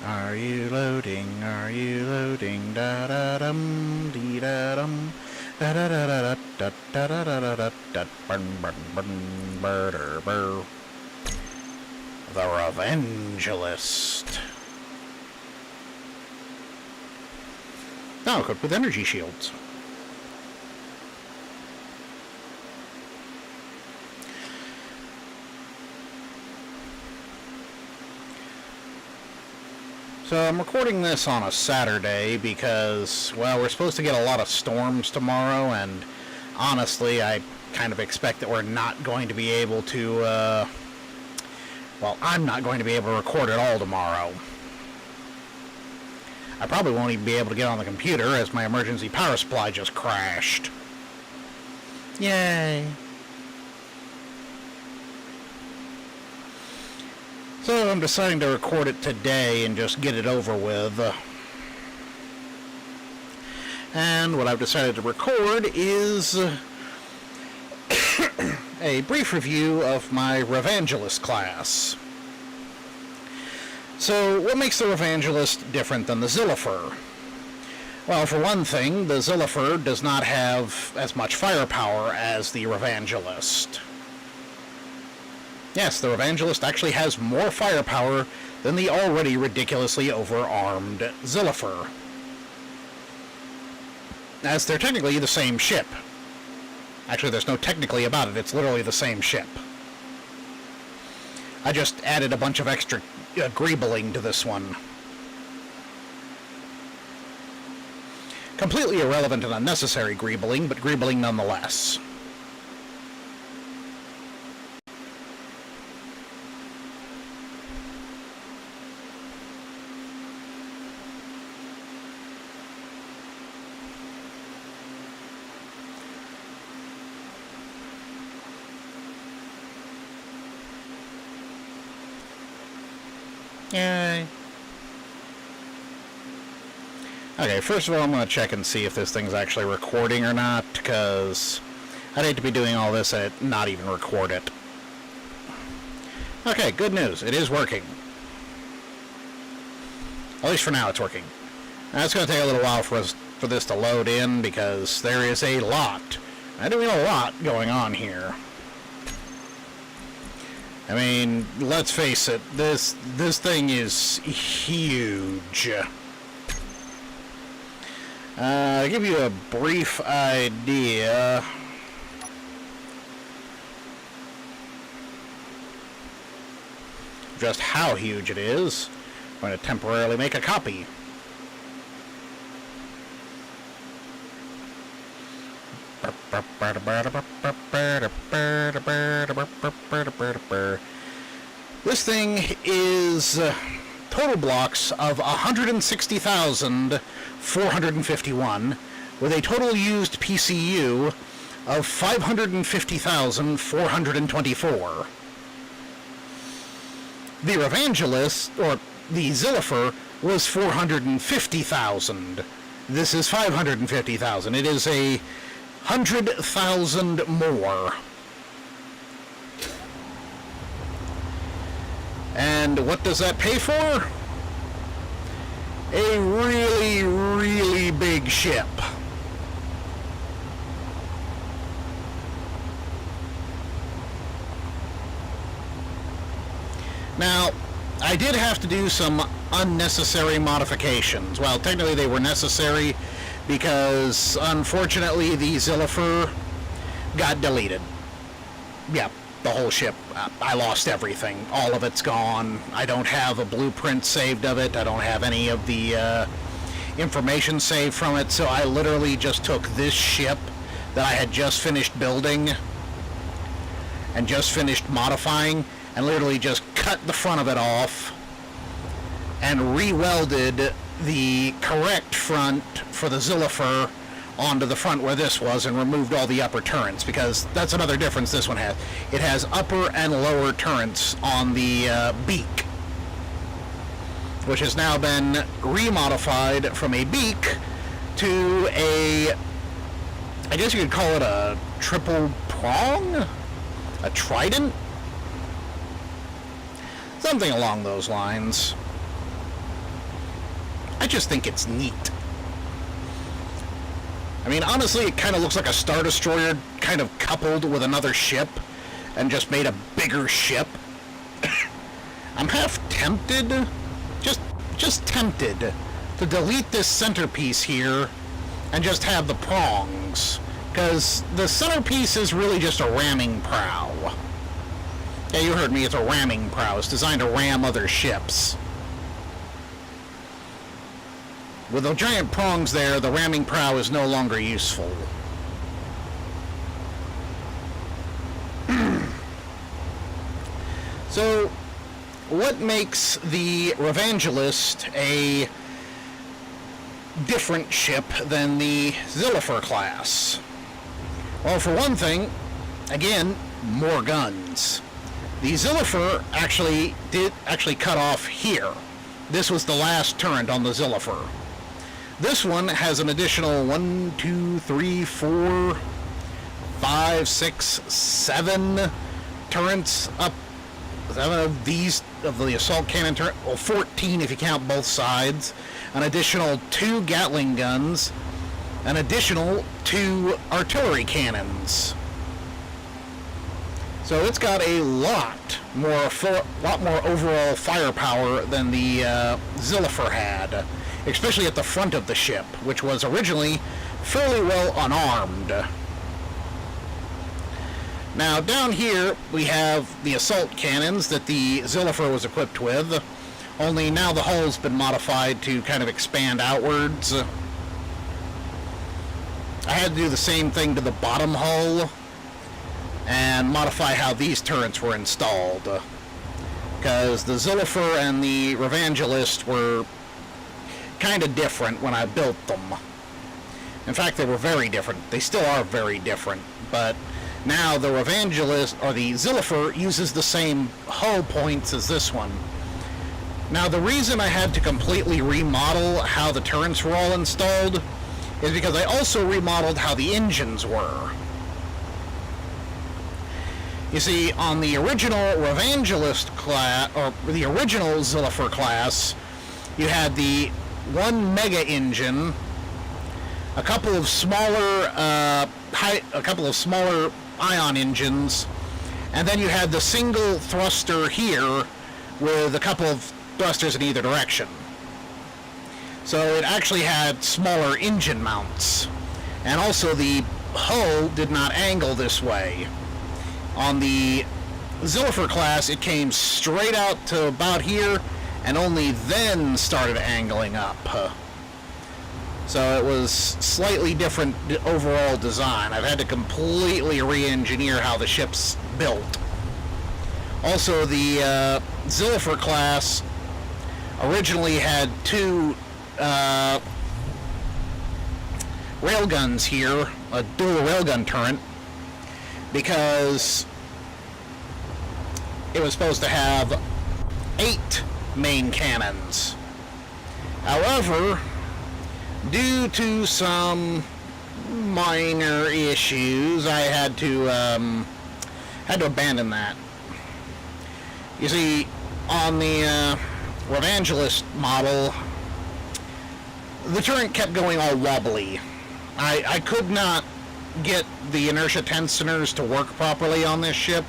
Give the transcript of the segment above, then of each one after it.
Are you loading? Are you loading? Da da dum dee da dum da da da da da da da da da da da burn burn burn burr burr. The Revangelist. Now equipped with energy shields. So I'm recording this on a Saturday because, well, we're supposed to get a lot of storms tomorrow, and honestly, I kind of expect that we're not going to be able to, well, I'm not going to be able to record at all tomorrow. I probably won't even be able to get on the computer as my emergency power supply just crashed. Yay! So I'm deciding to record it today and just get it over with. And what I've decided to record is a brief review of my Revangelist class. So what makes the Revangelist different than the Zillifer? Well, for one thing, the Zillifer does not have as much firepower as the Revangelist. Yes, the Revangelist actually has more firepower than the already ridiculously overarmed Zillifer, as they're technically the same ship. Actually, there's no technically about it, it's literally the same ship. I just added a bunch of extra greebling to this one. Completely irrelevant and unnecessary greebling, but greebling nonetheless. Yay. Okay, first of all, I'm going to check and see if this thing's actually recording or not, because I'd hate to be doing all this and not even record it. Okay, good news. It is working. At least for now, it's working. Now, it's going to take a little while for this to load in, because there is a lot. I do mean a lot going on here. I mean, let's face it, this thing is huge. To give you a brief idea, just how huge it is, I'm going to temporarily make a copy. This thing is total blocks of 160,451 with a total used PCU of 550,424. The Revangelist, or the Zillifer, was 450,000. This is 550,000. It is a 100,000 more. And what does that pay for? A really, really big ship. Now, I did have to do some unnecessary modifications. Well, technically they were necessary because, unfortunately, the Zillifer got deleted. Yeah, the whole ship. I lost everything. All of it's gone. I don't have a blueprint saved of it. I don't have any of the information saved from it, so I literally just took this ship that I had just finished building and just finished modifying and literally just cut the front of it off and re-welded the correct front for the Zillifer onto the front where this was, and removed all the upper turrets, because that's another difference this one has. It has upper and lower turrets on the beak, which has now been remodified from a beak to a, I guess you could call it a triple prong? A trident? Something along those lines. I just think it's neat. I mean, honestly, it kind of looks like a Star Destroyer kind of coupled with another ship and just made a bigger ship. I'm half tempted, just tempted to delete this centerpiece here and just have the prongs, because the centerpiece is really just a ramming prow. Yeah, you heard me, it's a ramming prow. It's designed to ram other ships. With the giant prongs there, the ramming prow is no longer useful. So, what makes the Revangelist a different ship than the Zillifer class? Well, for one thing, again, more guns. The Zillifer actually cut off here. This was the last turret on the Zillifer. This one has an additional 1, 2, 3, 4, 5, 6, 7 turrets up. 7 of these, of the assault cannon turret, well, 14 if you count both sides. An additional 2 Gatling guns. An additional 2 artillery cannons. So it's got a lot more overall firepower than the Zillifer had, especially at the front of the ship, which was originally fairly well unarmed. Now down here we have the assault cannons that the Zillifer was equipped with, only now the hull's been modified to kind of expand outwards. I had to do the same thing to the bottom hull and modify how these turrets were installed, because the Zillifer and the Revangelist were kind of different when I built them. In fact, they were very different. They still are very different, but now the Revangelist, or the Zillifer, uses the same hull points as this one. Now, the reason I had to completely remodel how the turrets were all installed is because I also remodeled how the engines were. You see, on the original Revangelist class, or the original Zillifer class, you had the 1 mega engine, a couple of smaller ion engines, and then you had the single thruster here with a couple of thrusters in either direction. So it actually had smaller engine mounts, and also the hull did not angle this way. On the Zillifer class, it came straight out to about here and only then started angling up. So it was slightly different overall design. I've had to completely re-engineer how the ship's built. Also, the Zillifer class originally had 2 railguns here, a dual railgun turret, because it was supposed to have 8 main cannons. However, due to some minor issues, I had to abandon that. You see, on the Revangelist model, the turret kept going all wobbly. I could not get the inertia tensioners to work properly on this ship,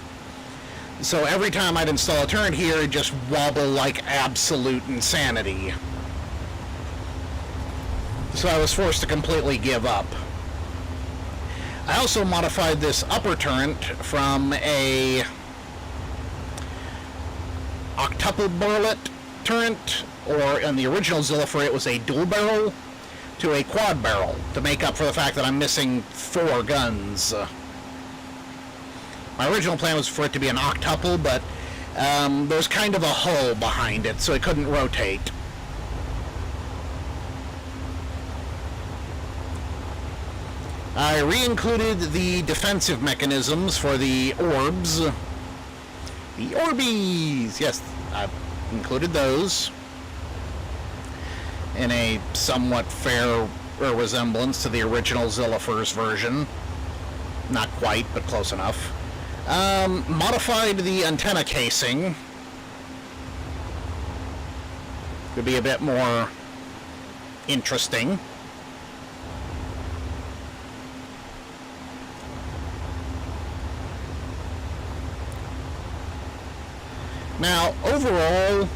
so every time I'd install a turret here, it'd just wobble like absolute insanity. So I was forced to completely give up. I also modified this upper turret from a octuple barrel turret, or in the original Zillifer it was a dual barrel, to a quad barrel, to make up for the fact that I'm missing 4 guns. My original plan was for it to be an octuple, but there's kind of a hull behind it, so it couldn't rotate. I re-included the defensive mechanisms for the orbs. The Orbeez! Yes, I've included those in a somewhat fair resemblance to the original Zillifers version. Not quite, but close enough. Modified the antenna casing. Could be a bit more interesting. Now, overall,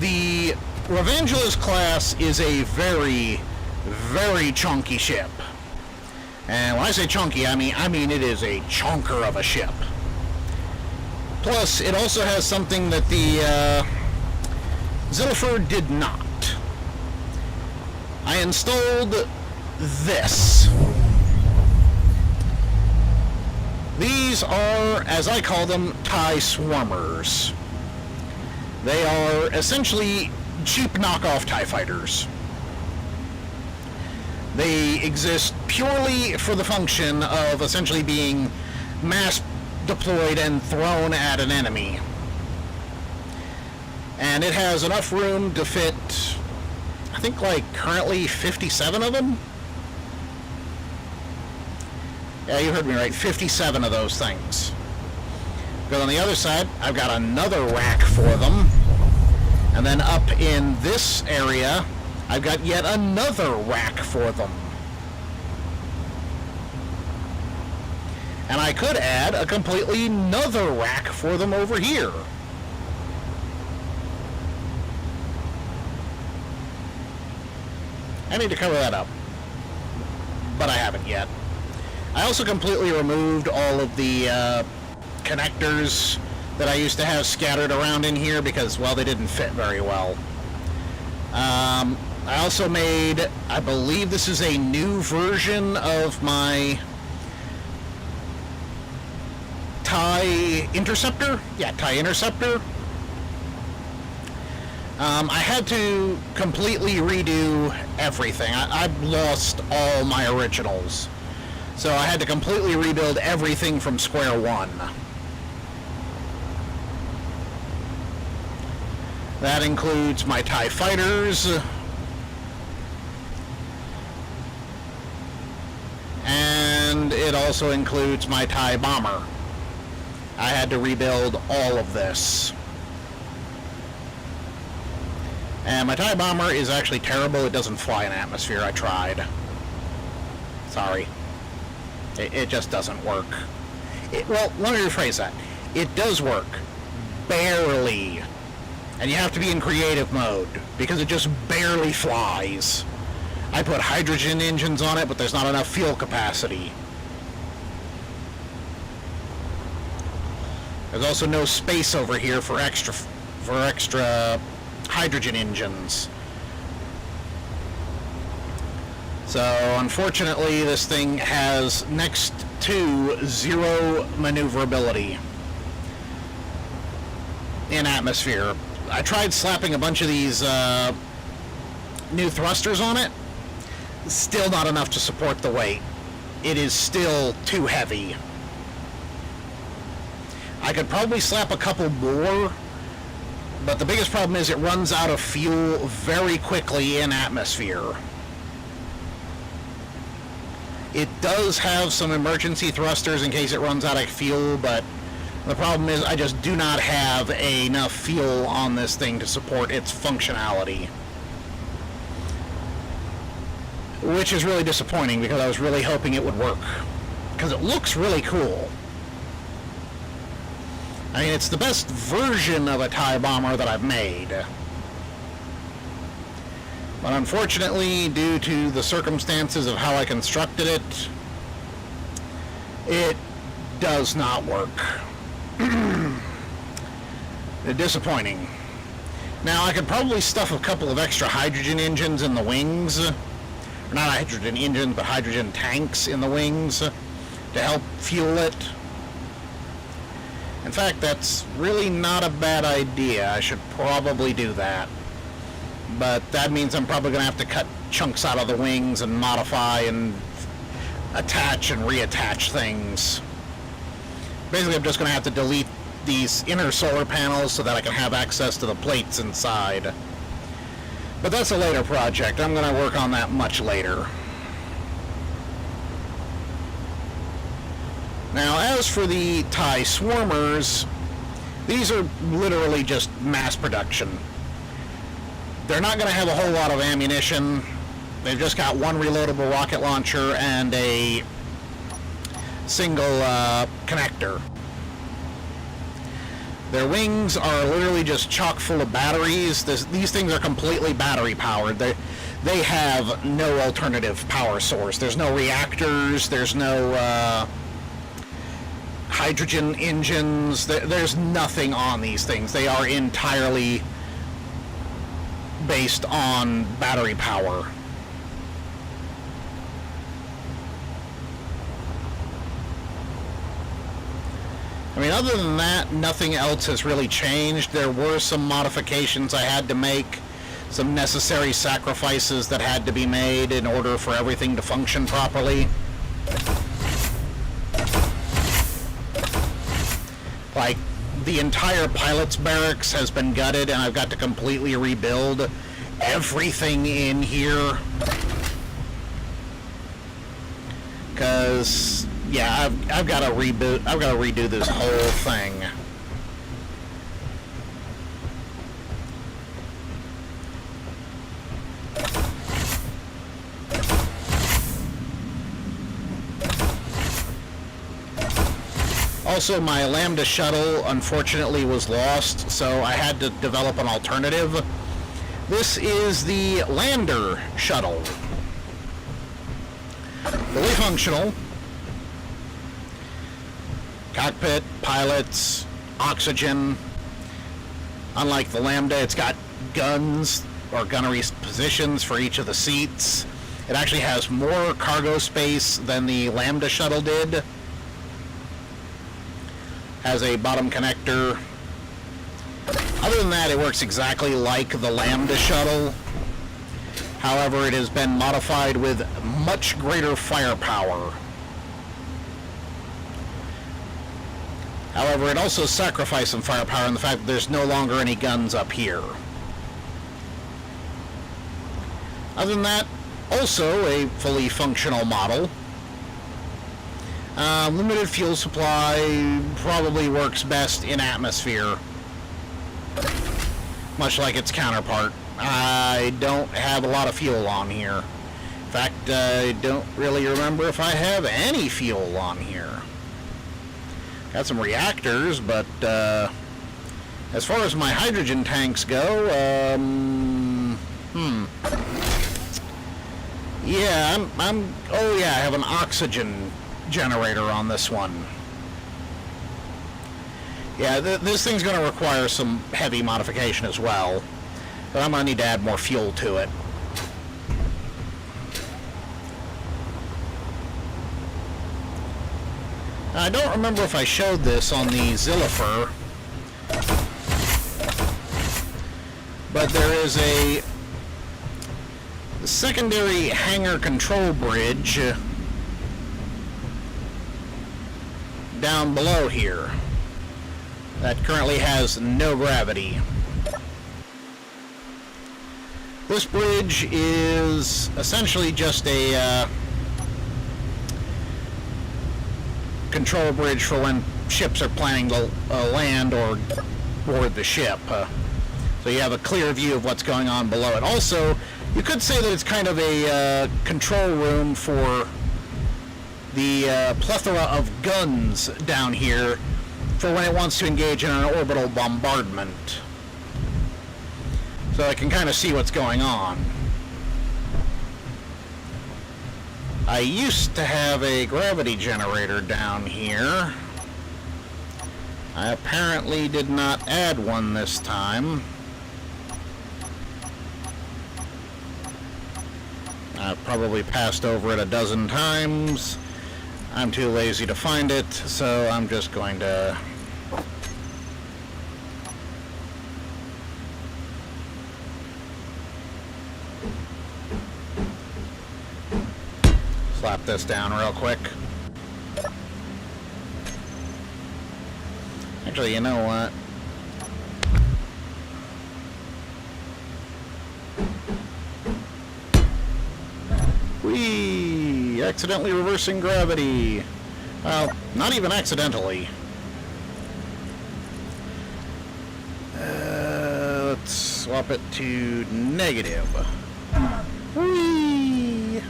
the Revangelist class is a very, very chunky ship. And when I say chunky, I mean it is a chunker of a ship. Plus, it also has something that the Zillifer did not. I installed this. These are, as I call them, TIE Swarmers. They are essentially cheap knockoff TIE fighters. They exist purely for the function of essentially being mass deployed and thrown at an enemy. And it has enough room to fit, I think, like currently 57 of them? Yeah, you heard me right, 57 of those things. But on the other side, I've got another rack for them. And then up in this area, I've got yet another rack for them. And I could add a completely another rack for them over here. I need to cover that up, but I haven't yet. I also completely removed all of the connectors that I used to have scattered around in here because, well, they didn't fit very well. I also made, I believe this is a new version of my TIE Interceptor? Yeah, TIE Interceptor. I had to completely redo everything. I've lost all my originals. So I had to completely rebuild everything from square one. That includes my TIE Fighters. And it also includes my TIE Bomber. I had to rebuild all of this. And my TIE Bomber is actually terrible. It doesn't fly in atmosphere. I tried. Sorry. It just doesn't work. Well, let me rephrase that. It does work. Barely. And you have to be in creative mode, because it just barely flies. I put hydrogen engines on it, but there's not enough fuel capacity. There's also no space over here for extra hydrogen engines. So, unfortunately, this thing has next to zero maneuverability in atmosphere. I tried slapping a bunch of these new thrusters on it. Still not enough to support the weight. It is still too heavy. I could probably slap a couple more, but the biggest problem is it runs out of fuel very quickly in atmosphere. It does have some emergency thrusters in case it runs out of fuel, but the problem is I just do not have enough fuel on this thing to support its functionality. Which is really disappointing because I was really hoping it would work. Because it looks really cool. I mean, it's the best version of a TIE Bomber that I've made. But unfortunately, due to the circumstances of how I constructed it, it does not work. Disappointing. Now, I could probably stuff a couple of extra hydrogen engines in the wings. Or not hydrogen engines, but hydrogen tanks in the wings to help fuel it. In fact, that's really not a bad idea. I should probably do that. But that means I'm probably going to have to cut chunks out of the wings and modify and attach and reattach things. Basically, I'm just going to have to delete these inner solar panels so that I can have access to the plates inside. But that's a later project. I'm going to work on that much later. Now, as for the TIE Swarmers, these are literally just mass production. They're not going to have a whole lot of ammunition. They've just got one reloadable rocket launcher and a single connector. Their wings are literally just chock full of batteries. These things are completely battery powered. They have no alternative power source. There's no reactors. There's no hydrogen engines. There's nothing on these things. They are entirely based on battery power. I mean, other than that, nothing else has really changed. There were some modifications I had to make, some necessary sacrifices that had to be made in order for everything to function properly. Like, the entire pilot's barracks has been gutted, and I've got to completely rebuild everything in here. Because, yeah, I've got to reboot. I've got to redo this whole thing. Also, my Lambda shuttle, unfortunately, was lost, so I had to develop an alternative. This is the Lander shuttle. Fully functional. Cockpit, pilots, oxygen. Unlike the Lambda, it's got guns or gunnery positions for each of the seats. It actually has more cargo space than the Lambda shuttle did. Has a bottom connector. Other than that, it works exactly like the Lambda shuttle. However, it has been modified with much greater firepower. However, it also sacrificed some firepower in the fact that there's no longer any guns up here. Other than that, also a fully functional model. Limited fuel supply, probably works best in atmosphere, much like its counterpart. I don't have a lot of fuel on here. In fact, I don't really remember if I have any fuel on here. Got some reactors, but as far as my hydrogen tanks go, yeah, oh yeah, I have an oxygen generator on this one. Yeah, this thing's going to require some heavy modification as well, but I'm going to need to add more fuel to it. I don't remember if I showed this on the Zillifer, but there is a secondary hangar control bridge down below here that currently has no gravity. This bridge is essentially just a control bridge for when ships are planning to land or board the ship. So you have a clear view of what's going on below it. Also, you could say that it's kind of a control room for the plethora of guns down here for when it wants to engage in an orbital bombardment. So I can kind of see what's going on. I used to have a gravity generator down here. I apparently did not add one this time. I've probably passed over it a dozen times. I'm too lazy to find it, so I'm just going to clap this down real quick. Actually, you know what? Whee! Accidentally reversing gravity. Well, not even accidentally. Let's swap it to negative. Whee!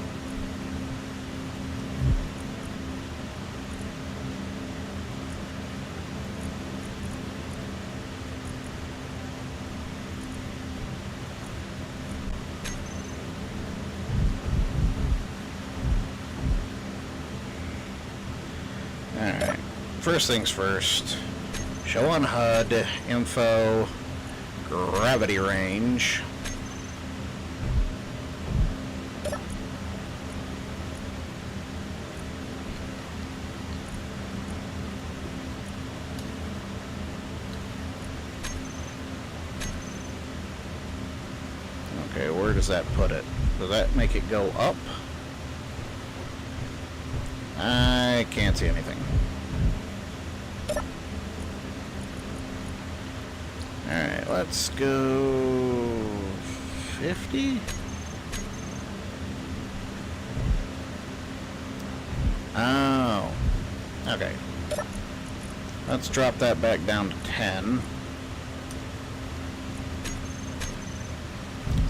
Alright, first things first. Show on HUD, info, gravity range. Okay, where does that put it? Does that make it go up? I can't see anything. Alright, let's go 50? Oh. Okay. Let's drop that back down to 10.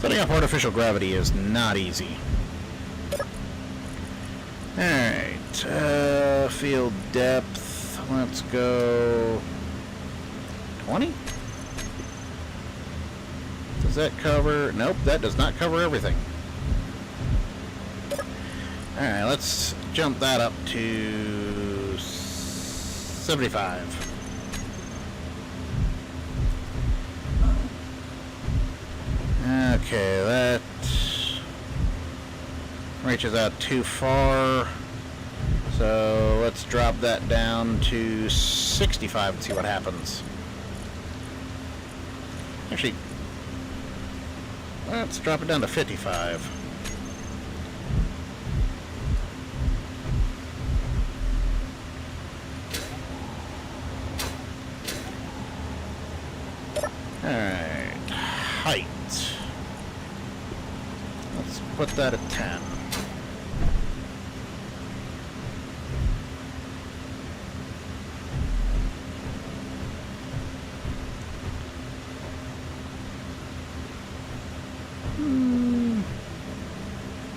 Setting up artificial gravity is not easy. Alright, field depth, let's go 20? Does that cover? Nope, that does not cover everything. Alright, let's jump that up to 75. Okay, that reaches out too far. So let's drop that down to 65 and see what happens. Actually, let's drop it down to 55. Alright, height. Let's put that at 10.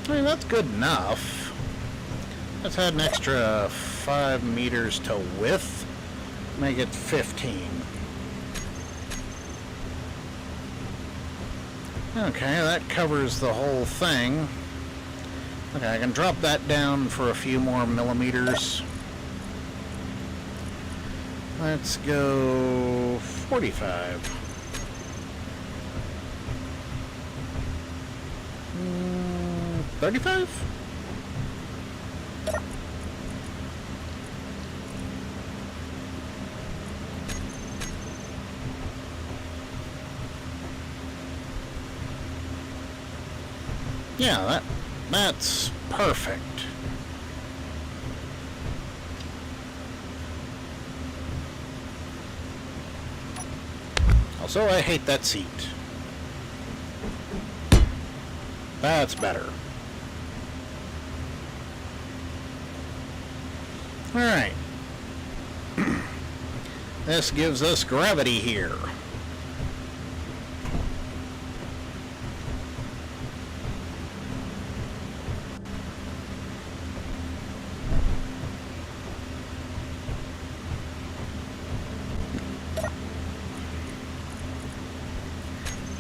I mean, that's good enough. Let's add an extra 5 meters to width. Make it 15. Okay, that covers the whole thing. Okay, I can drop that down for a few more millimeters. Let's go 45. 35? Yeah, that's perfect. Also, I hate that seat. That's better. Alright. This gives us gravity here.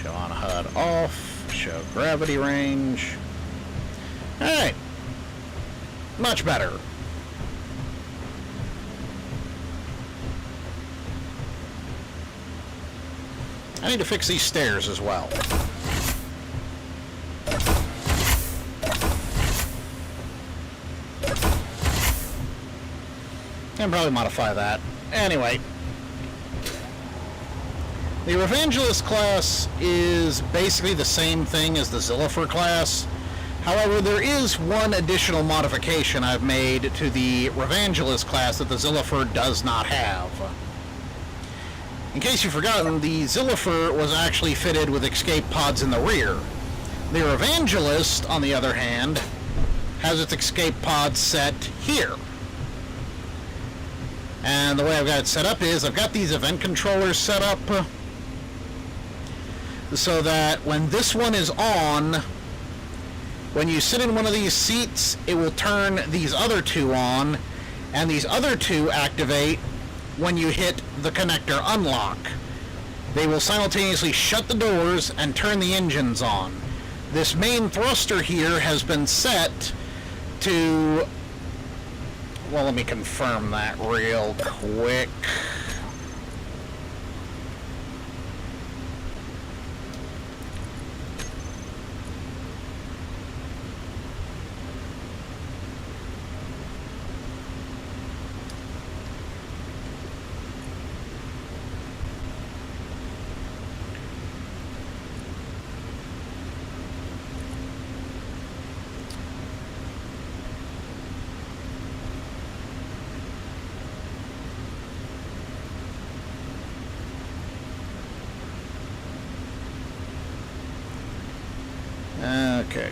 Show on HUD off. Show gravity range. Alright. Much better. I need to fix these stairs as well. And probably modify that. Anyway. The Revangelist class is basically the same thing as the Zillifer class. However, there is one additional modification I've made to the Revangelist class that the Zillifer does not have. In case you've forgotten, the Zillifer was actually fitted with escape pods in the rear. The Revangelist, on the other hand, has its escape pods set here. And the way I've got it set up is I've got these event controllers set up so that when this one is on, when you sit in one of these seats, it will turn these other two on, and these other two activate when you hit the connector unlock. They will simultaneously shut the doors and turn the engines on. This main thruster here has been set to, well, let me confirm that real quick. Okay.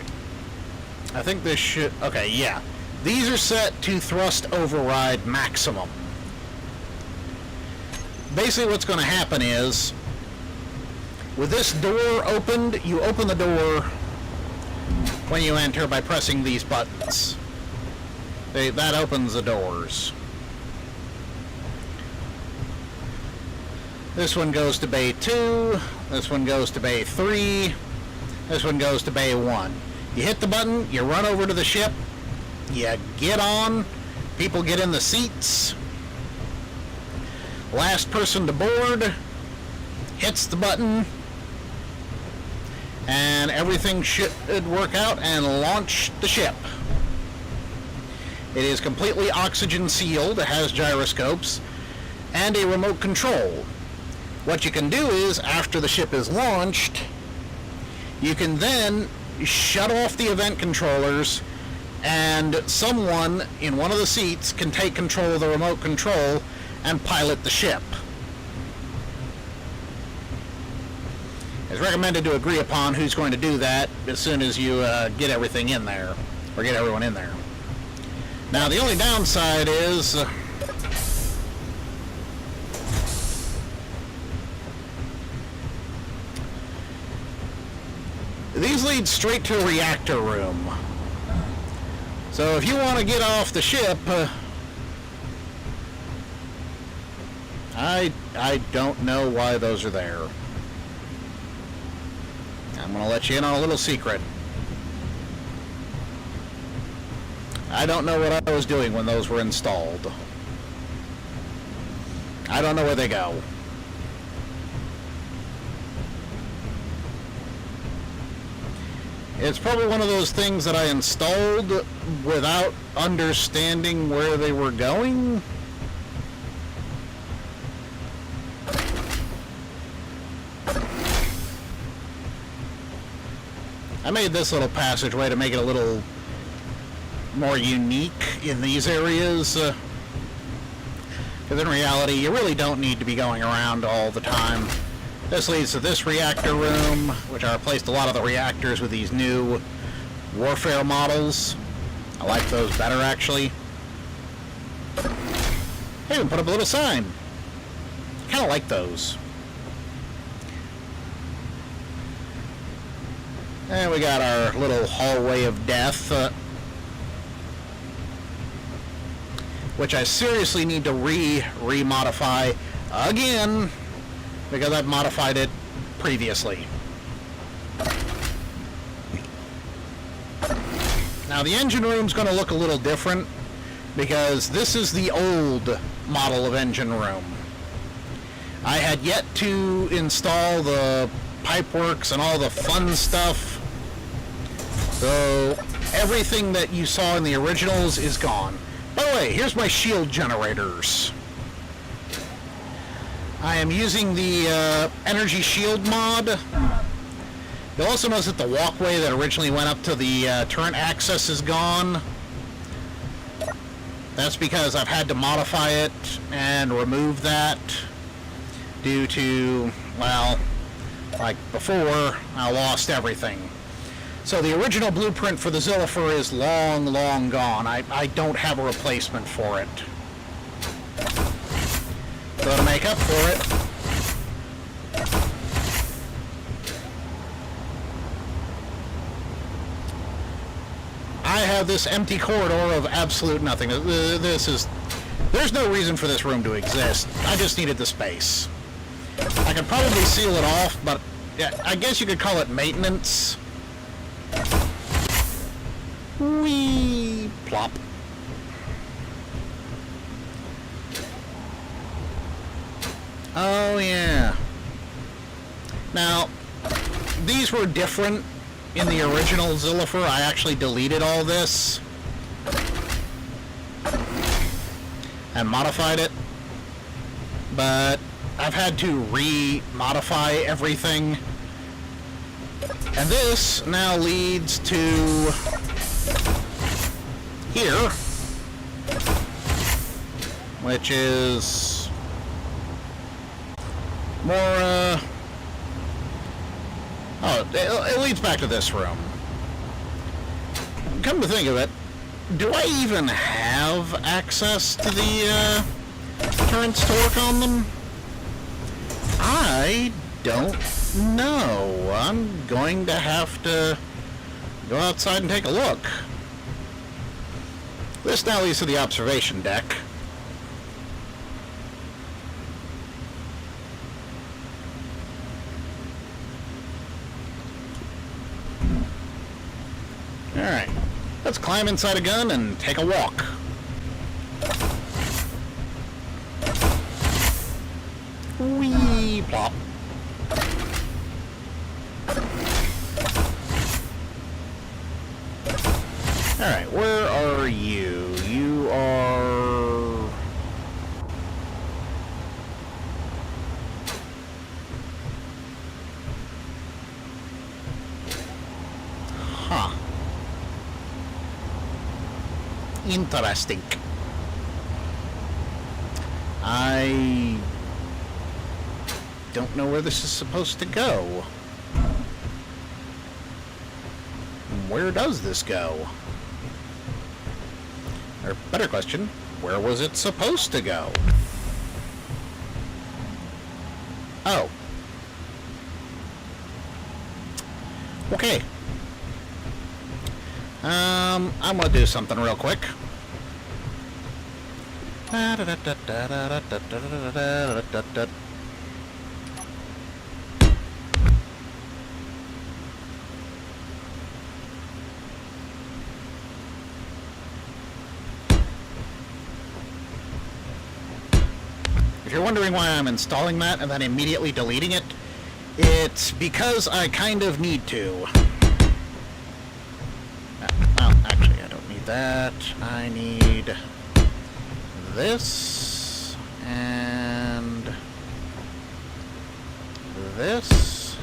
I think this should... Okay, yeah. These are set to thrust override maximum. Basically what's going to happen is, with this door opened, you open the door when you enter by pressing these buttons. That opens the doors. This one goes to Bay 2, this one goes to Bay 3, this one goes to Bay 1. You hit the button, you run over to the ship, you get on, people get in the seats, last person to board hits the button, and everything should work out and launch the ship. It is completely oxygen sealed, it has gyroscopes, and a remote control. What you can do is, after the ship is launched, you can then shut off the event controllers, and someone in one of the seats can take control of the remote control and pilot the ship. It's recommended to agree upon who's going to do that as soon as you get everything in there, or get everyone in there. Now, the only downside is these lead straight to a reactor room. So if you want to get off the ship, I don't know why those are there. I'm going to let you in on a little secret. I don't know what I was doing when those were installed. I don't know where they go. It's probably one of those things that I installed without understanding where they were going. I made this little passageway to make it a little more unique in these areas. Because in reality, you really don't need to be going around all the time. This leads to this reactor room, which I replaced a lot of the reactors with these new warfare models. I like those better, actually. I even put up a little sign. Kind of like those. And we got our little hallway of death, which I seriously need to re-modify again, because I've modified it previously. Now the engine room's going to look a little different, because this is the old model of engine room. I had yet to install the pipeworks and all the fun stuff, so everything that you saw in the originals is gone. By the way, here's my shield generators. I am using the energy shield mod, You'll also notice that the walkway that originally went up to the turret access is gone. That's because I've had to modify it and remove that due to, well, like before, I lost everything. So the original blueprint for the Zillifer is long, long gone. I don't have a replacement for it. So to make up for it, I have this empty corridor of absolute nothing. There's no reason for this room to exist. I just needed the space. I could probably seal it off, but yeah, I guess you could call it maintenance. Whee! Plop. Oh, yeah. Now, these were different in the original Zillifer. I actually deleted all this and modified it, but I've had to re-modify everything. And this now leads to here, which is more, it leads back to this room. Come to think of it, do I even have access to the turrets to work on them? I don't know. I'm going to have to go outside and take a look. This now leads to the observation deck. Alright, let's climb inside a gun and take a walk. Whee! Plop. Alright, where are you? You are... Huh. Interesting. I don't know where this is supposed to go. Where does this go? Or better question, where was it supposed to go? Oh. Okay. I'm gonna do something real quick. If you're wondering why I'm installing that and then immediately deleting it, it's because I kind of need to. Well, actually, I don't need that. I need this and this.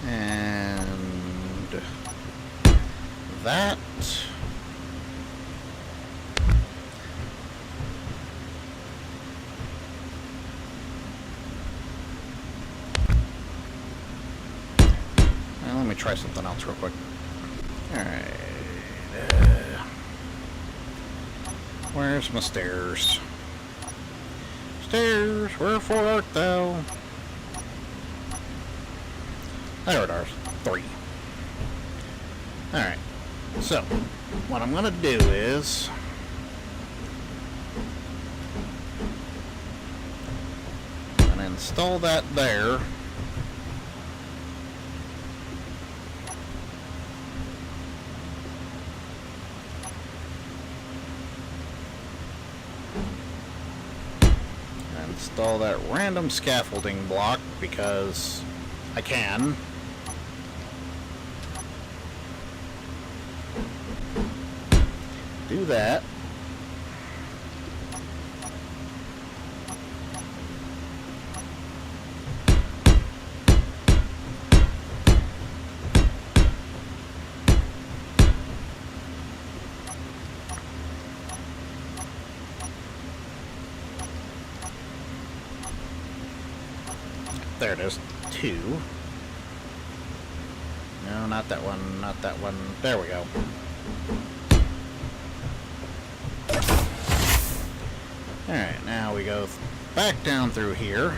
And that. Well, let me try something else real quick. Alright. Where's my stairs? Stairs, wherefore art thou? There it is. 3. Alright. So, what I'm gonna do is I'm gonna install that there. Install that random scaffolding block because I can. Do that. there it is. 2. No, not that one, not that one. There we go. Alright, now we go back down through here.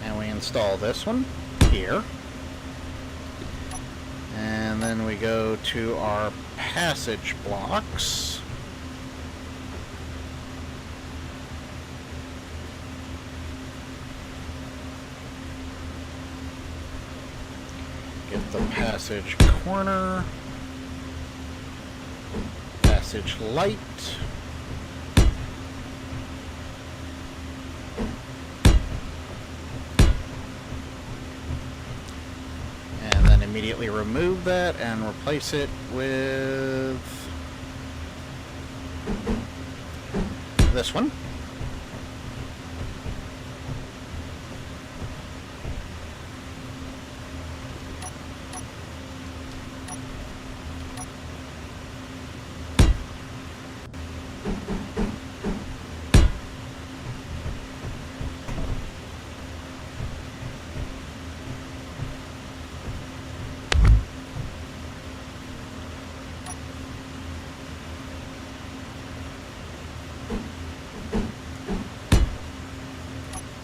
And we install this one here. And then we go to our passage blocks. Get the passage corner, passage light, and then immediately remove that and replace it with this one.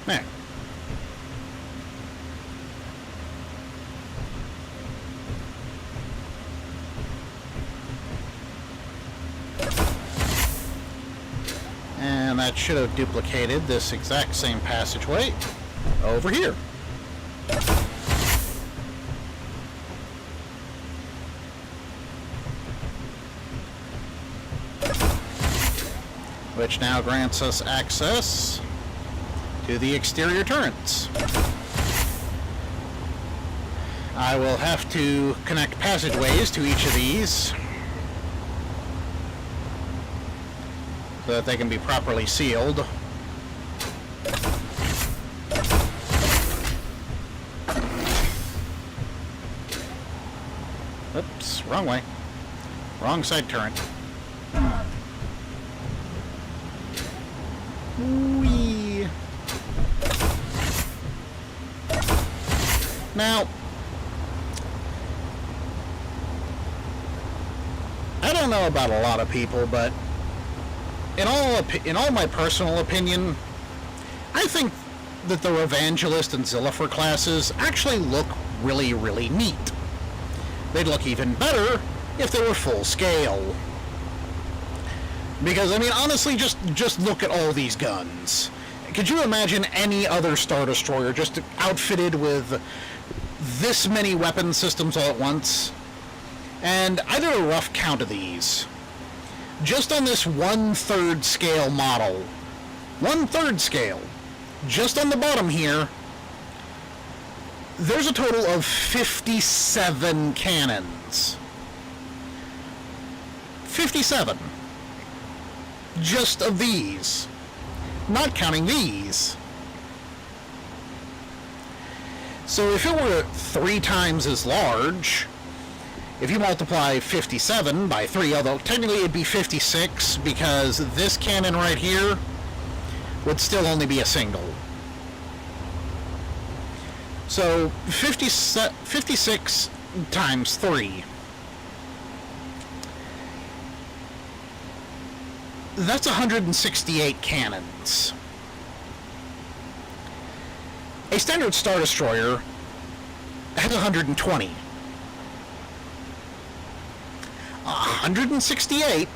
There. And that should have duplicated this exact same passageway over here. Which now grants us access to the exterior turrets. I will have to connect passageways to each of these so that they can be properly sealed. Oops, wrong way. Wrong side turret. Whee! Now, I don't know about a lot of people, but in all my personal opinion, I think that the Revangelist and Zillifer classes actually look really, really neat. They'd look even better if they were full scale. Because, I mean, honestly, just look at all these guns. Could you imagine any other Star Destroyer just outfitted with this many weapon systems all at once? And I did a rough count of these. Just on this 1/3 scale model. 1/3 scale. Just on the bottom here, there's a total of 57 cannons. 57. Just of these. Not counting these. So if it were 3 times as large, if you multiply 57 by 3, although technically it'd be 56 because this cannon right here would still only be a single. So 56 times 3. That's 168 cannons. A standard Star Destroyer has 120. 168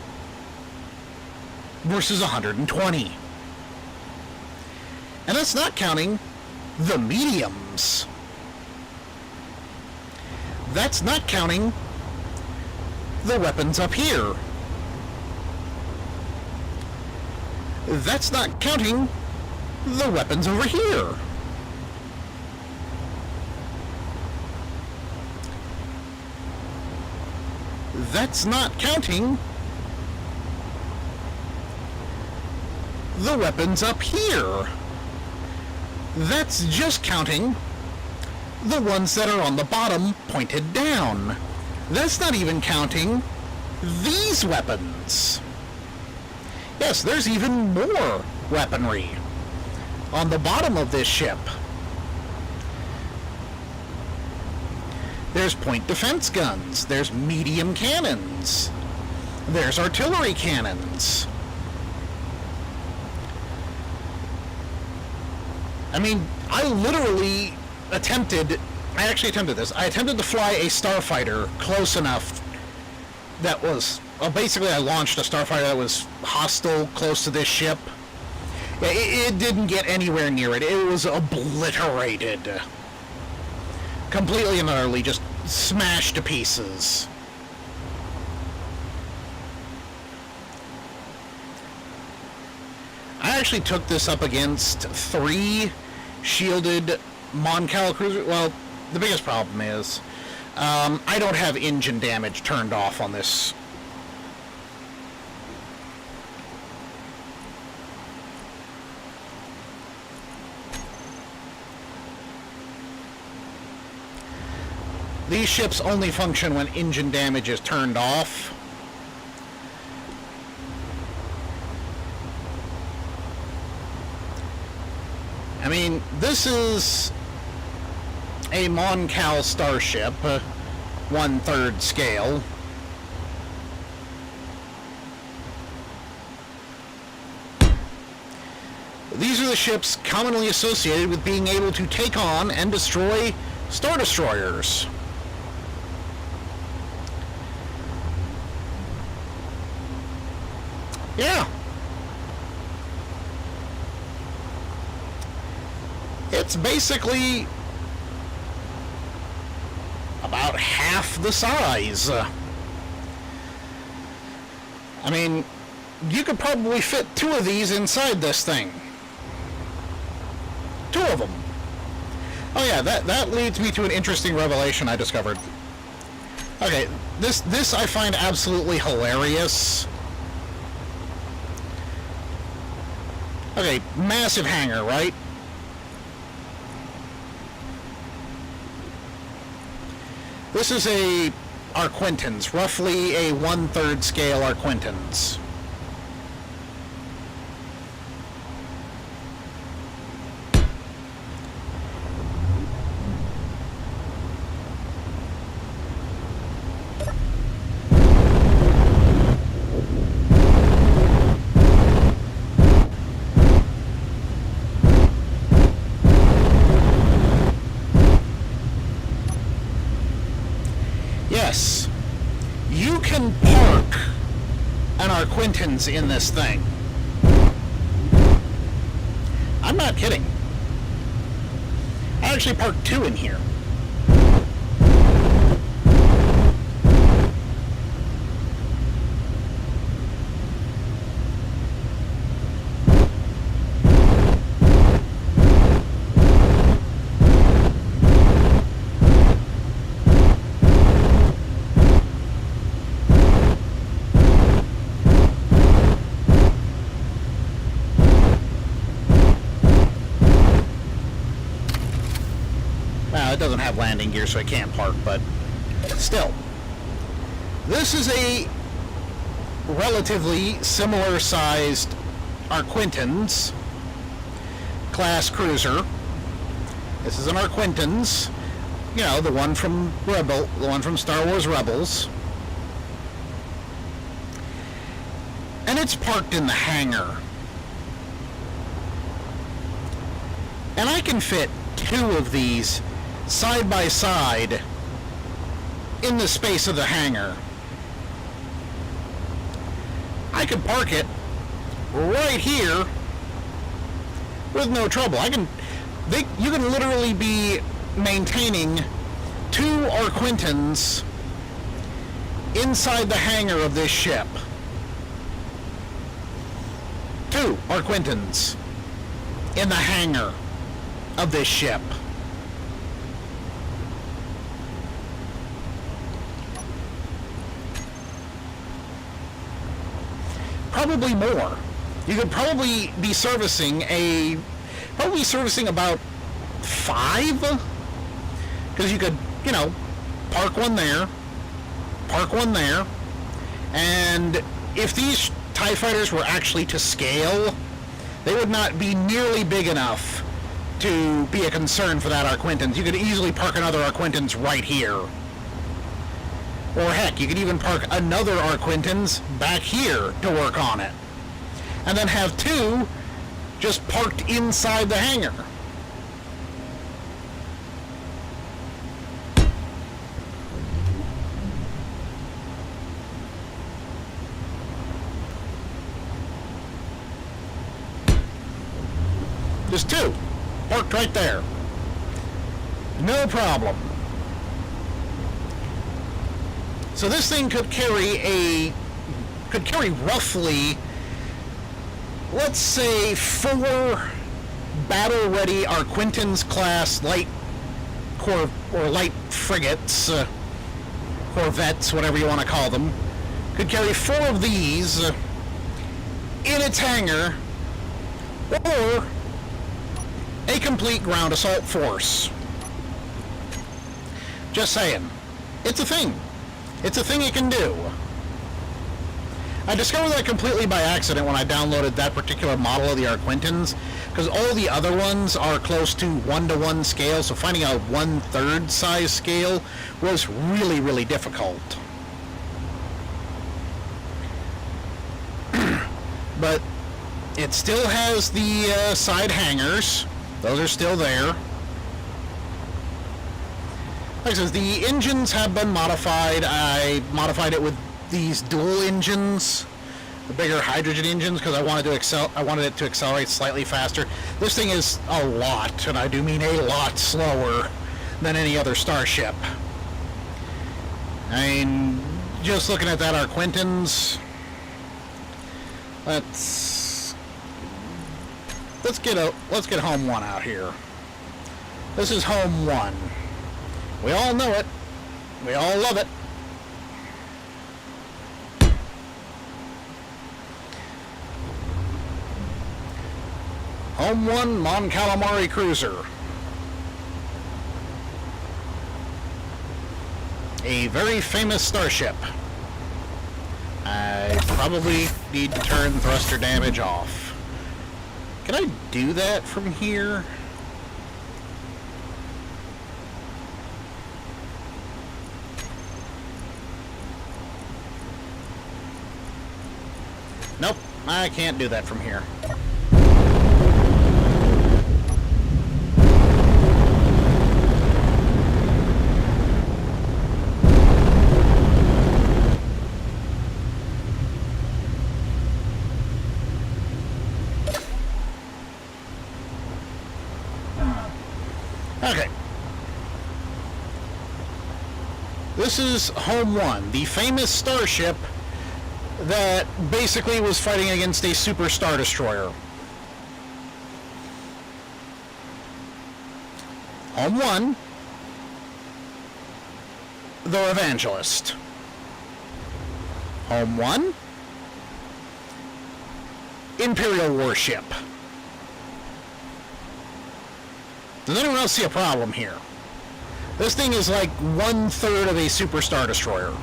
versus 120. And that's not counting the mediums. That's not counting the weapons up here. That's not counting the weapons over here. That's not counting the weapons up here. That's just counting the ones that are on the bottom pointed down. That's not even counting these weapons. Yes, there's even more weaponry on the bottom of this ship There's point defense guns. There's medium cannons. There's artillery cannons. I mean, I actually attempted this. I attempted to fly a starfighter close enough that was, well, basically I launched a starfighter that was hostile close to this ship. It didn't get anywhere near it. It was obliterated. Completely and utterly just smashed to pieces. I actually took this up against 3 shielded Mon-Cal cruisers. Well, the biggest problem is I don't have engine damage turned off on this. These ships only function when engine damage is turned off. I mean, this is a Mon-Cal starship, 1/3 scale. These are the ships commonly associated with being able to take on and destroy Star Destroyers. Yeah. It's basically about half the size. I mean, you could probably fit 2 of these inside this thing. 2 of them. Oh yeah, that leads me to an interesting revelation I discovered. Okay, this I find absolutely hilarious. Okay, massive hangar, right? This is a Arquintons, roughly a 1/3 scale Arquintons. Yes, you can park an Arquintons in this thing. I'm not kidding. I actually parked 2 in here. It doesn't have landing gear, so I can't park, but still. This is a relatively similar sized Arquintons class cruiser. This is an Arquintons, you know, the one from Star Wars Rebels. And it's parked in the hangar. And I can fit 2 of these side by side in the space of the hangar. I could park it right here with no trouble. You can literally be maintaining 2 Arquintons inside the hangar of this ship. 2 Arquintons in the hangar of this ship. Probably more. You could probably be servicing about 5, because you could, you know, park one there, and if these TIE fighters were actually to scale, they would not be nearly big enough to be a concern for that Arquintons. You could easily park another Arquintons right here. Or heck, you could even park another Arquintons back here to work on it. And then have two just parked inside the hangar. Just two, parked right there. No problem. So this thing could carry roughly, let's say, 4 battle-ready Arquintons class light corps or light frigates, corvettes, whatever you want to call them. Could carry 4 of these in its hangar, or a complete ground assault force. Just saying. It's a thing. It's a thing you can do. I discovered that completely by accident when I downloaded that particular model of the Arquintons, because all the other ones are close to 1-to-1 scale, so finding a 1/3 size scale was really, really difficult. But it still has the side hangars. Those are still there. Like I said, the engines have been modified. I modified it with these dual engines, the bigger hydrogen engines, because I wanted it to accelerate slightly faster. This thing is a lot, and I do mean a lot slower than any other starship. I mean, just looking at that Arquintons, let's get home 1 out here. This is home 1. We all know it. We all love it. Home 1 Mon Calamari cruiser. A very famous starship. I probably need to turn thruster damage off. Can I do that from here? Nope, I can't do that from here. Okay. This is Home 1, the famous starship that basically was fighting against a super star destroyer. Home 1, the Revangelist. Home 1, Imperial warship. Does anyone else see a problem here? This thing is like 1/3 of a super star destroyer.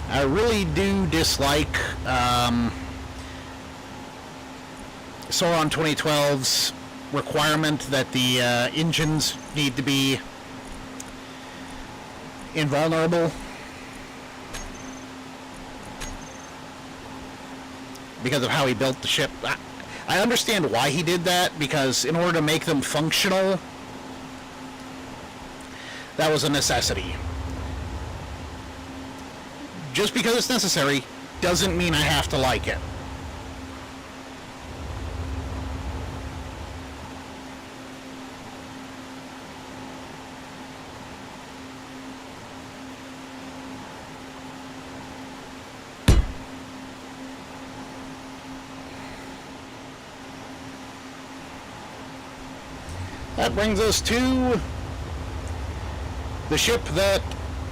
I really do dislike Sauron 2012's requirement that the engines need to be invulnerable. Because of how he built the ship. I understand why he did that, because in order to make them functional, that was a necessity. Just because it's necessary doesn't mean I have to like it. That brings us to the ship that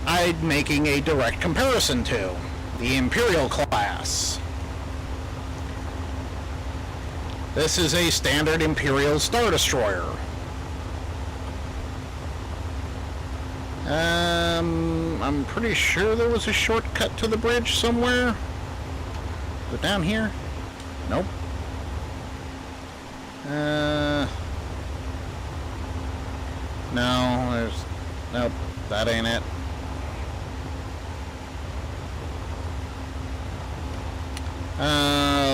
I'm making a direct comparison to, the Imperial class. This is a standard Imperial Star Destroyer. I'm pretty sure there was a shortcut to the bridge somewhere. Is it down here? Nope. No, there's... Nope, that ain't it.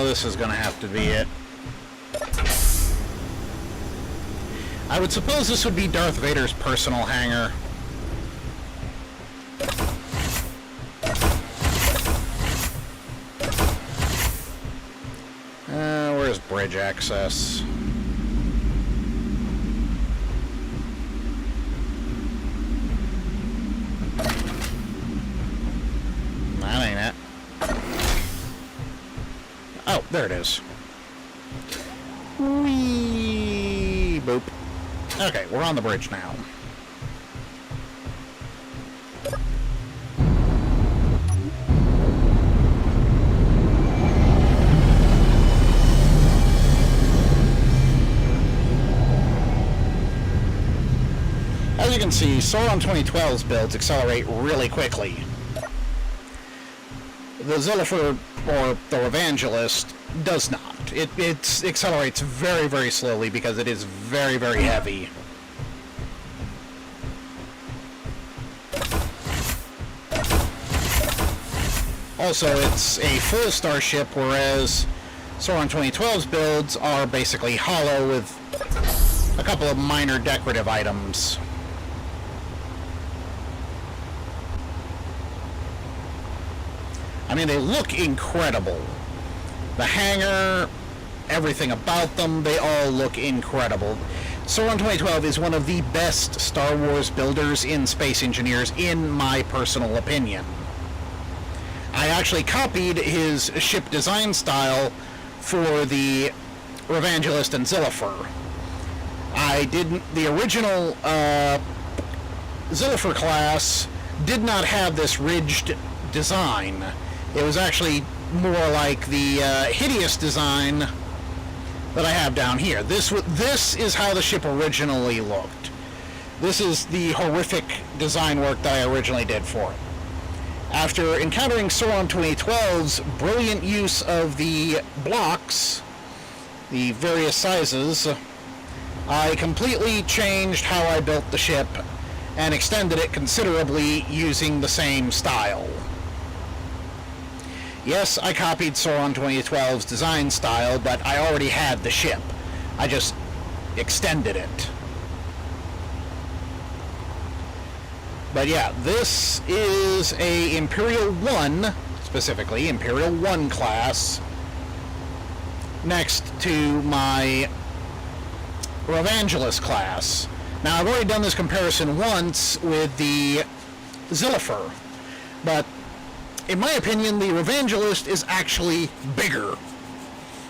This is gonna have to be it. I would suppose this would be Darth Vader's personal hangar. Where's bridge access? That ain't it. Oh, there it is. Whee! Boop. Okay, we're on the bridge now. As you can see, Sauron 2012's builds accelerate really quickly. The Zillifer, or the Revangelist, does not. It accelerates very, very slowly because it is very, very heavy. Also, it's a full starship, whereas Sauron 2012's builds are basically hollow with a couple of minor decorative items. I mean, they look incredible. The hangar, everything about them, they all look incredible. Sauron 2012 is one of the best Star Wars builders in Space Engineers, in my personal opinion. I actually copied his ship design style for the Revangelist and Zillifer. The original Zillifer class did not have this ridged design. It was actually more like the hideous design that I have down here. This is how the ship originally looked. This is the horrific design work that I originally did for it. After encountering Sauron 2012's brilliant use of the blocks, the various sizes, I completely changed how I built the ship and extended it considerably using the same style. Yes, I copied Sauron 2012's design style, but I already had the ship. I just extended it. But yeah, this is a Imperial 1, specifically Imperial 1 class, next to my Revangelist class. Now, I've already done this comparison once with the Zillifer, but in my opinion, the Revangelist is actually bigger.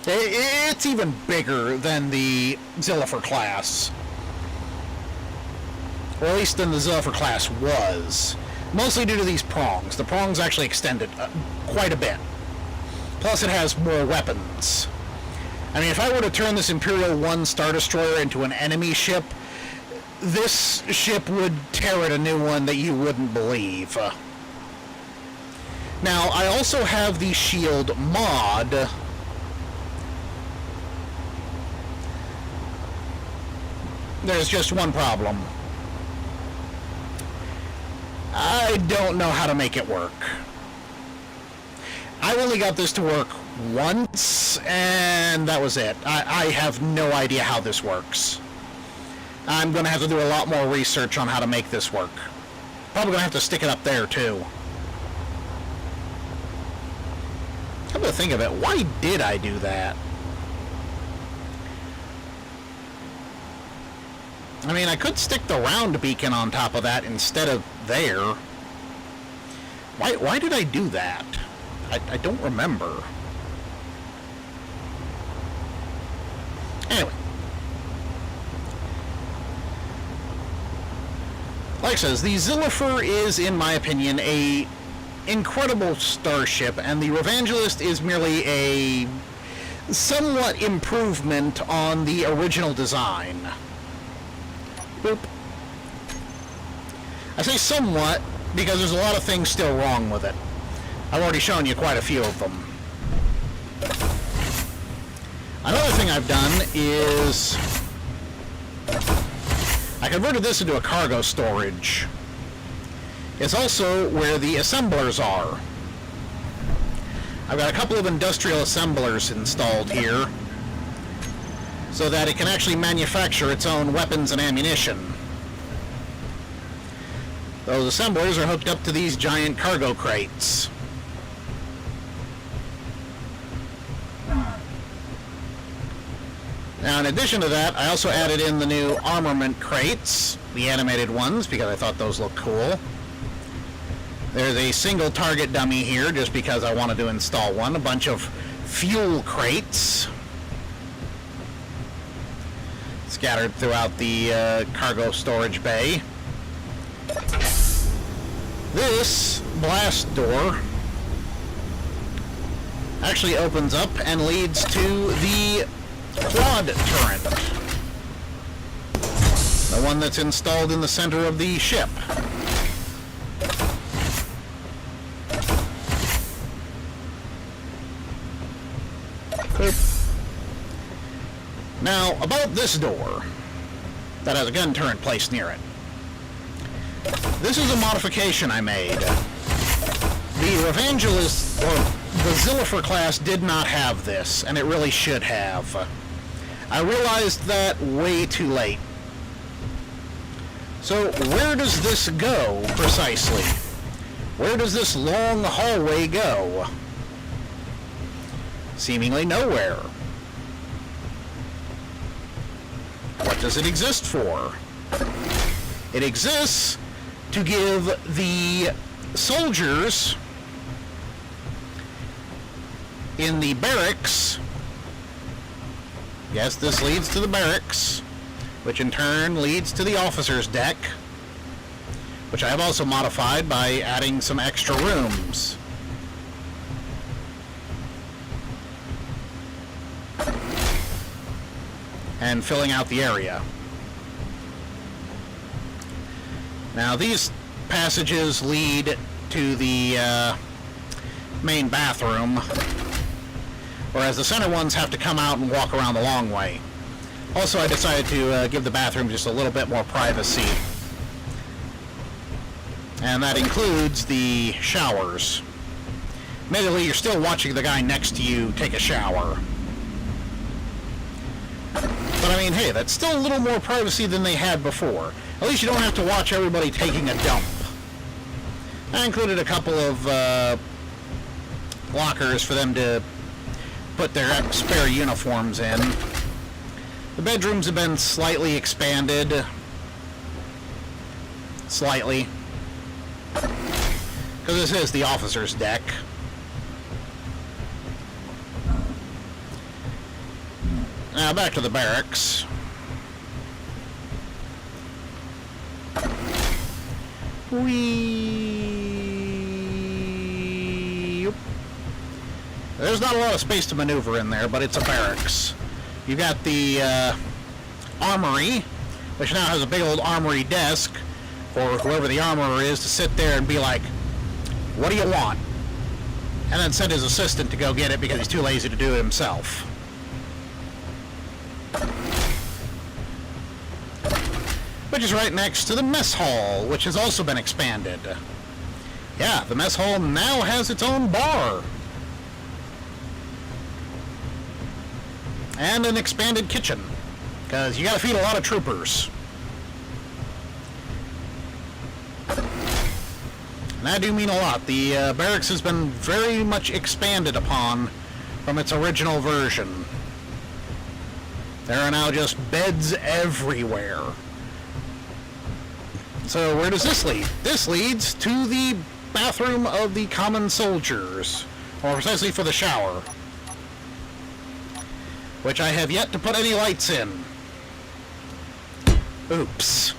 It's even bigger than the Zillifer class. Or at least than the Zillifer class was. Mostly due to these prongs. The prongs actually extended quite a bit. Plus it has more weapons. I mean, if I were to turn this Imperial 1 Star Destroyer into an enemy ship, this ship would tear at a new one that you wouldn't believe. Now, I also have the shield mod. There's just one problem. I don't know how to make it work. I only got this to work once, and that was it. I have no idea how this works. I'm going to have to do a lot more research on how to make this work. Probably going to have to stick it up there, too. Come to think of it, why did I do that? I mean, I could stick the round beacon on top of that instead of there. Why did I do that? I don't remember. Anyway. Like I says, the Zillifer is, in my opinion, a incredible starship, and the Revangelist is merely a somewhat improvement on the original design. Boop. I say somewhat because there's a lot of things still wrong with it. I've already shown you quite a few of them. Another thing I've done is I converted this into a cargo storage. It's also where the assemblers are. I've got a couple of industrial assemblers installed here so that it can actually manufacture its own weapons and ammunition. Those assemblers are hooked up to these giant cargo crates. Now, in addition to that, I also added in the new armament crates, the animated ones, because I thought those looked cool. There's a single target dummy here, just because I wanted to install one. A bunch of fuel crates scattered throughout the cargo storage bay. This blast door actually opens up and leads to the quad turret, the one that's installed in the center of the ship. Now, about this door that has a gun turret placed near it. This is a modification I made. The Revangelist, or the Zillifer class, did not have this, and it really should have. I realized that way too late. So, where does this go, precisely? Where does this long hallway go? Seemingly nowhere. What does it exist for? It exists to give the soldiers in the barracks, yes, this leads to the barracks, which in turn leads to the officer's deck, which I have also modified by adding some extra rooms. And filling out the area. Now these passages lead to the main bathroom, whereas the center ones have to come out and walk around the long way. Also, I decided to give the bathroom just a little bit more privacy. And that includes the showers. Admittedly, you're still watching the guy next to you take a shower. But I mean, hey, that's still a little more privacy than they had before. At least you don't have to watch everybody taking a dump. I included a couple of lockers for them to put their spare uniforms in. The bedrooms have been slightly expanded. Slightly. Because this is the officer's deck. Now back to the barracks. There's not a lot of space to maneuver in there, but it's a barracks. You've got the armory, which now has a big old armory desk for whoever the armorer is to sit there and be like, what do you want? And then send his assistant to go get it because he's too lazy to do it himself. Which is right next to the mess hall, which has also been expanded. Yeah, the mess hall now has its own bar. And an expanded kitchen, because you gotta feed a lot of troopers. And that do mean a lot. The barracks has been very much expanded upon from its original version. There are now just beds everywhere. So where does this lead? This leads to the bathroom of the common soldiers, or precisely for the shower, which I have yet to put any lights in. Oops.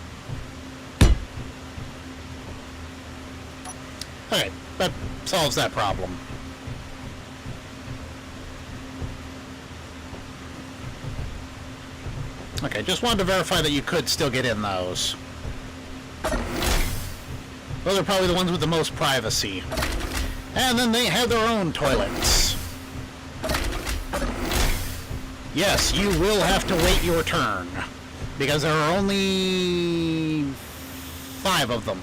Alright, that solves that problem. Okay, just wanted to verify that you could still get in those. Those are probably the ones with the most privacy. And then they have their own toilets. Yes, you will have to wait your turn. because there are only 5 of them.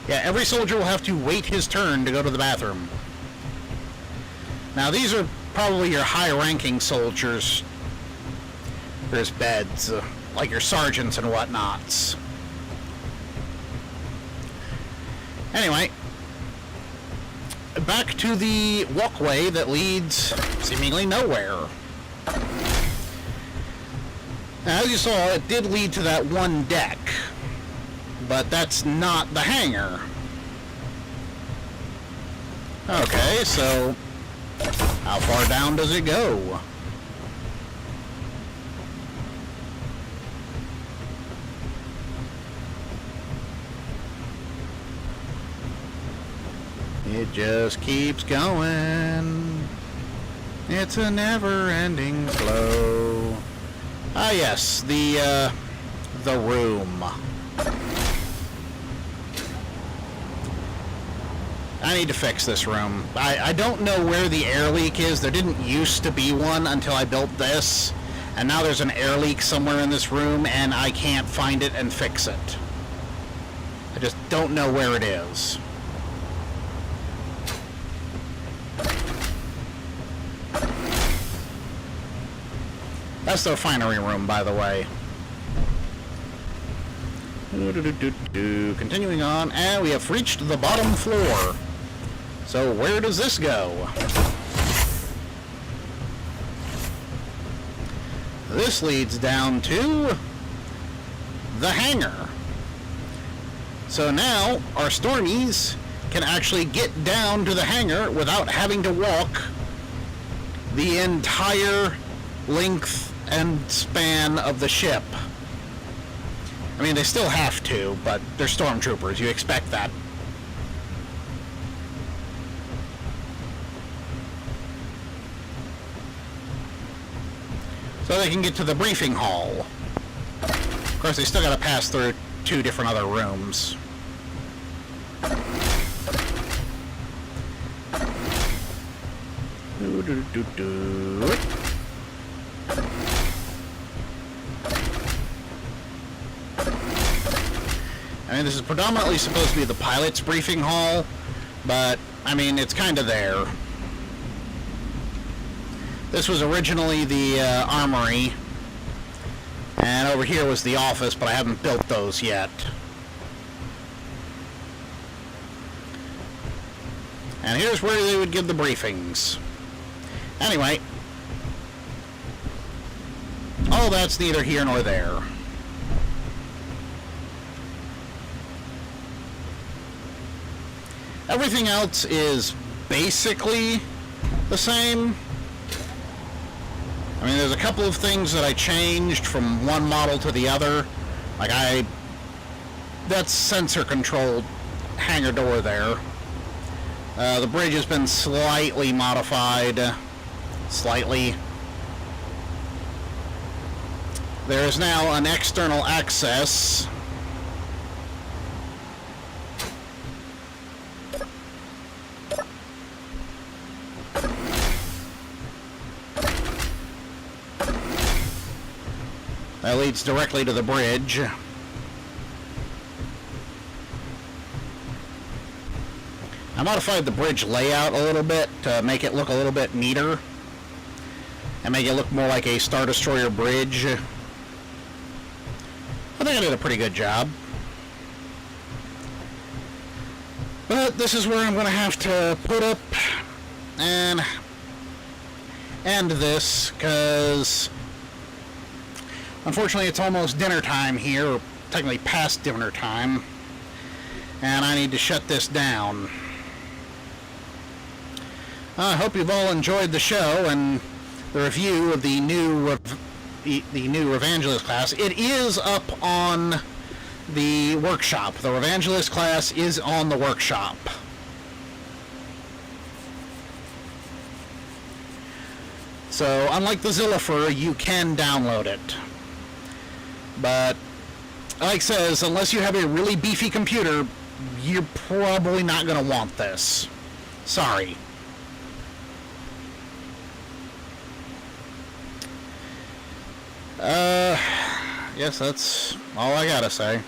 Yeah, every soldier will have to wait his turn to go to the bathroom. Now, these are probably your high-ranking soldiers. There's beds, like your sergeants and whatnots. Anyway, back to the walkway that leads seemingly nowhere. Now, as you saw, it did lead to that one deck, but that's not the hangar. Okay, so how far down does it go? It just keeps going. It's a never-ending flow. Ah, yes, the room. I need to fix this room. I don't know where the air leak is. There didn't used to be one until I built this. And now there's an air leak somewhere in this room, and I can't find it and fix it. I just don't know where it is. That's the refinery room, by the way. Continuing on, and we have reached the bottom floor. So where does this go? This leads down to the hangar. So now our Stormies can actually get down to the hangar without having to walk the entire length and span of the ship. I mean, they still have to, but they're stormtroopers. You expect that. So they can get to the briefing hall. Of course, they still got to pass through 2 different other rooms. I mean, this is predominantly supposed to be the pilot's briefing hall, but, I mean, it's kind of there. This was originally the armory, and over here was the office, but I haven't built those yet. And here's where they would give the briefings. Anyway, all that's neither here nor there. Everything else is basically the same. I mean, there's a couple of things that I changed from one model to the other. Like that's sensor controlled hangar door there. The bridge has been slightly modified. Slightly. There is now an external access. That leads directly to the bridge. I modified the bridge layout a little bit to make it look a little bit neater and make it look more like a Star Destroyer bridge. I think I did a pretty good job. But this is where I'm going to have to put up and end this, because unfortunately it's almost dinner time here, or technically past dinner time, and I need to shut this down. I hope you've all enjoyed the show and the review of the new Revangelist class. It is up on the workshop. The Revangelist class is on the workshop. So, unlike the Zillifer, you can download it. But, like it says, unless you have a really beefy computer, you're probably not going to want this. Sorry. Yes, that's all I gotta say.